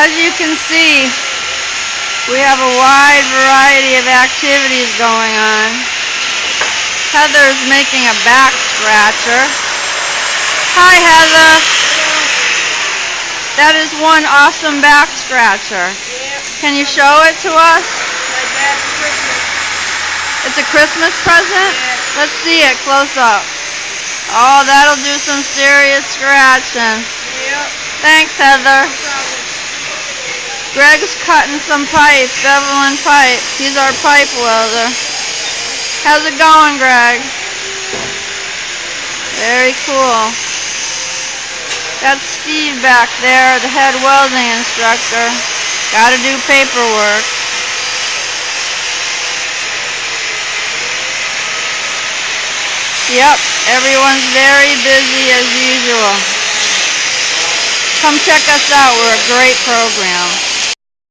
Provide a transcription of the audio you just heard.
As you can see, we have a wide variety of activities going on. Heather's making a back scratcher. Hi, Heather. That is one awesome back scratcher. Yeah. Can you show it to us? My dad's Christmas. It's a Christmas present? Yeah. Let's see it close up. Oh, that'll do some serious scratching. Yep. Thanks, Heather. No problem. Greg's cutting some pipe, beveling pipe. He's our pipe welder. How's it going, Greg? Very cool. That's Steve back there, the head welding instructor. Gotta do paperwork. Yep, everyone's very busy as usual. Come check us out, we're a great program.